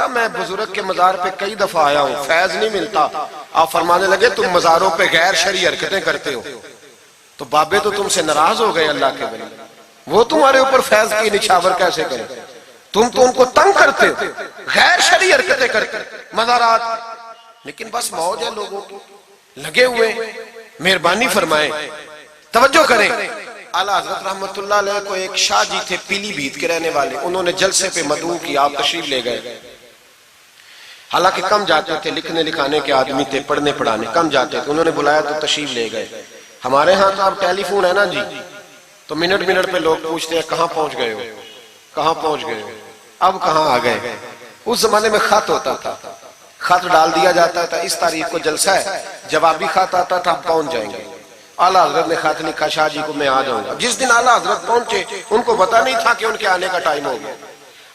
मैं बुजुर्ग के मजार पे कई दफा आया हूँ, फैज नहीं मिलता। आप फरमाने लगे तुम मजारों पे गैर शरई हरकतें करते हो, तो बाबे तो तुमसे नाराज हो गए अल्लाह के वली, वो तुम्हारे ऊपर फैज की निछावर कैसे करें? तुम तो उनको तंग करते हो, गैर शरई हरकतें करते मजारात। लेकिन बस मौज है लोगों की, लगे हुए। मेहरबानी फरमाए, तवज्जो करें। आला हजरत रहमतुल्लाह अलैह को एक शाह जी थे पीलीभीत के रहने वाले, उन्होंने जलसे पे मदऊ की, आप तशरीफ ले गए। हालांकि कम जाते थे, लिखने लिखाने के आदमी थे, पढ़ने पढ़ाने कम जाते थे, उन्होंने बुलाया तो तशरीफ ले गए। हमारे यहाँ तो अब टेलीफोन है ना जी, तो मिनट मिनट पे लोग पूछते हैं कहाँ पहुंच गए हो, कहाँ पहुंच गए हो, अब कहाँ आ गए। उस जमाने में खत होता था, खत डाल दिया जाता था, इस तारीख को जलसा है, जवाबी खत आता था, पहुंच जाएंगे। आला हजरत ने खत लिखा, शाह जी को मैं आ जाऊंगा। जिस दिन आला हजरत पहुंचे, उनको पता नहीं था कि उनके आने का टाइम हो गया।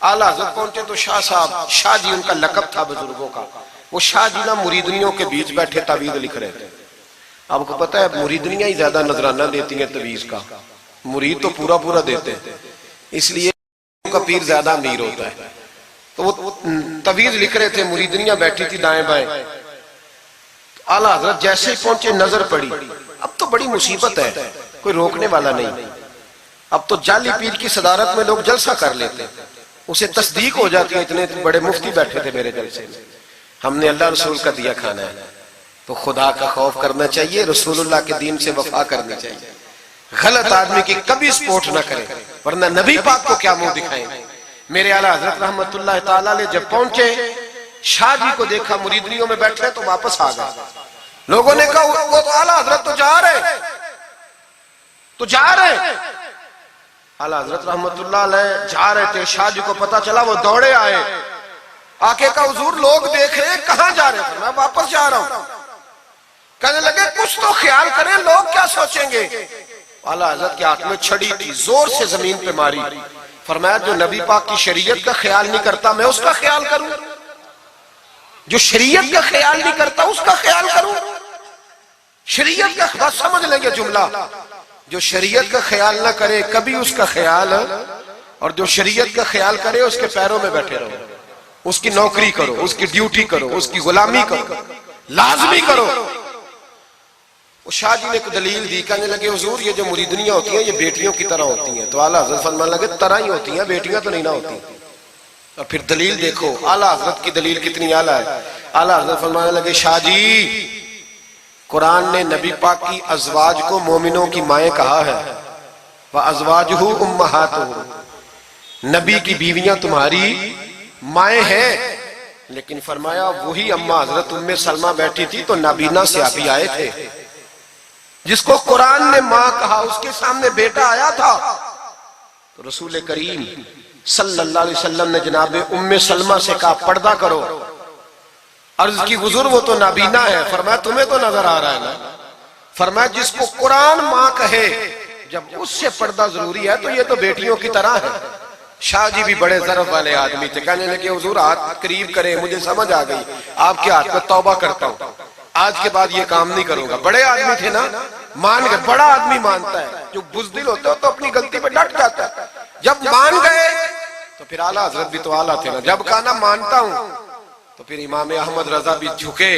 आला हजरत पहुंचे तो शाह साहब, शाह जी उनका लकब था बुजुर्गों का, वो शाह जी ना मुरीदनियों के बीच बैठे तावीज लिख रहे थे। आपको पता है मुरीदनियां ही ज्यादा नजराना देती हैं तवीज का, मुरीद तो पूरा पूरा देते हैं, इसलिए उनका पीर ज्यादा अमीर होता है। तो वो तवीज लिख रहे थे, मुरीदनियां बैठी थी दाएं बाएं। आला हजरत जैसे ही पहुंचे नजर पड़ी, अब तो बड़ी मुसीबत है, कोई रोकने वाला नहीं। अब तो जाली पीर की सदारत में लोग जलसा कर लेते, उसे तस्दीक हो जाती है, इतने बड़े मुफ्ती बैठे थे मेरे जलसे में, हमने अल्लाह रसूल का दिया खाना है। तो खुदा का खौफ करना चाहिए, रसूलुल्लाह के दीन से वफा करनी चाहिए। गलत आदमी की कभी सपोर्ट ना करें, वरना नबी पाक को क्या मुंह दिखाएंगे। मेरे आला हजरत रहमतुल्लाह ताला अलैह जब पहुंचे, शाह जी को देखा मुरीदनियों में बैठे तो वापस आ गए। लोगों ने कहा वो तो आला हजरत तो जा रहे, तो जा रहे। आला हजरत रहमतुल्लाह अलैह जा रहे थे, शाह जी को पता चला, वो दौड़े आए, आके कहा हुजूर लोग देख रहे हैं, कहां जा रहे थे? मैं वापस जा रहा हूं। कहने लगे कुछ तो ख्याल करें, लोग क्या सोचेंगे। आला हजरत के हाथ में छड़ी थी, जोर से जमीन पे मारी, फरमाया जो नबी पाक की शरीयत का ख्याल नहीं करता मैं उसका ख्याल करूं, जो शरीयत का ख्याल नहीं करता उसका ख्याल करूं। शरीयत का बस समझ लेंगे जुमला, जो शरीयत का ख्याल ना करे कभी उसका ख्याल, और जो शरीयत का ख्याल करे उसके पैरों में बैठे रहो, उसकी नौकरी करो, उसकी ड्यूटी करो, उसकी गुलामी करो, लाजमी करो। वो शाह जी ने एक दलील दी, कहने लगे हुजूर ये जो मुरीदनियां होती हैं ये बेटियों की तरह होती हैं। तो आला हजरत फरमाने लगे तरह ही होती हैं, बेटियां तो नहीं ना होती। और फिर दलील देखो, आला हजरत की दलील कितनी आला है। आला हजरत फरमाने लगे शाह जी कुरान ने नबी पाक की अजवाज को मोमिनों की माएँ कहा है, वह अजवाजुहु उम्महातुहु, नबी की बीवियां तुम्हारी माएँ हैं। लेकिन फरमाया वही अम्मा हजरत उम्मे सलमा बैठी थी तो नाबीना से अभी आए थे, जिसको कुरान ने माँ कहा उसके सामने बेटा आया था। तो रसूल करीम सल्लल्लाहु अलैहि वसल्लम ने जनाब उम्मे सलमा से कहा पर्दा करो। अर्ज की हुजूर वो तो नाबीना है। फरमाया तुम्हें तो नजर आ रहा है ना। फरमाया जिसको कुरान माँ कहे जब उससे पर्दा जरूरी है तो ये तो बेटियों की तरह है। शाह जी भी बड़े ज़रफ़ वाले आदमी थे, कहने लगे हुजूर हाथ करीब करें, मुझे समझ आ गई, आपके हाथ में तौबा करता हूँ, आज के बाद ये काम नहीं करूंगा। बड़े आदमी थे ना, मान गए। बड़ा आदमी मानता है, जो बुज़दिल होते हो तो अपनी गलती पे डट जाता है। जब मान गए तो फिर आला हजरत भी तो आला थे ना, जब कहा ना मानता हूं तो फिर इमाम अहमद रजा भी झुके।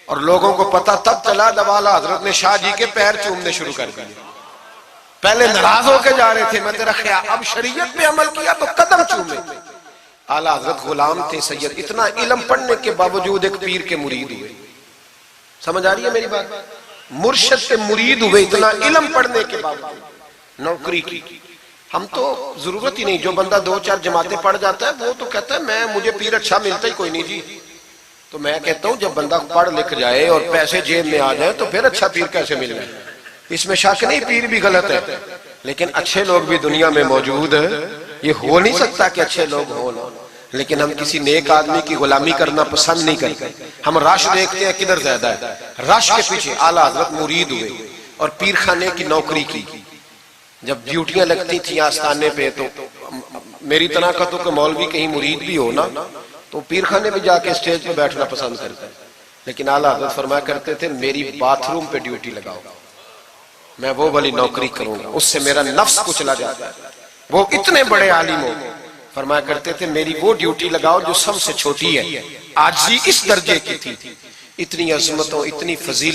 और लोगों को पता तब चला जब आला हजरत ने शाह जी के पैर चूमने शुरू कर दिए। पहले नाराज होके जा रहे थे, मैं तेरा ख्याल, अब शरीयत पे अमल किया तो कदम चूमे। आला हजरत गुलाम थे सैयद, इतना इल्म पढ़ने के बावजूद एक पीर के मुरीद हुए। समझ आ रही है मेरी बात? मुर्शिद के मुरीद हुए, इतना इल्म पढ़ने के बावजूद। नौकरी की हम तो जरूरत ही नहीं, जो बंदा 2-4 जमातें पढ़ जाता है वो तो कहता है मैं मुझे पीर अच्छा मिलता ही कोई नहीं जी। तो मैं कहता हूँ जब बंदा पढ़ लिख जाए और पैसे जेब में आ जाए तो फिर अच्छा पीर कैसे मिल जाए, इसमें शक नहीं। पीर भी गलत है, लेकिन अच्छे लोग भी दुनिया में मौजूद है। ये हो नहीं सकता कि अच्छे लोग हो ना, लेकिन हम किसी नेक आदमी की गुलामी करना पसंद नहीं करते। हम रश देखते हैं किधर ज्यादा है, रश के पीछे। आला हजरत मुरीद हुए और पीर खाने की नौकरी की। जब ड्यूटियां लगती थी आस्थाने पे तो मेरी तरह का तो मौलवी कहीं मुरीद भी हो ना तो पीर खाने पे जाके स्टेज पे बैठना पसंद करता है। लेकिन आला हजरत फरमाया करते थे मेरी बाथरूम पे ड्यूटी लगाओ, मैं वो वाली नौकरी करूंगा, उससे मेरा नफ्स कुचला जाता है। वो इतने बड़े आलिम हो, फरमाया करते थे मेरी वो ड्यूटी लगाओ जो सबसे छोटी है। आजी इस दर्जे की थी, इतनी अजमतों इतनी फजील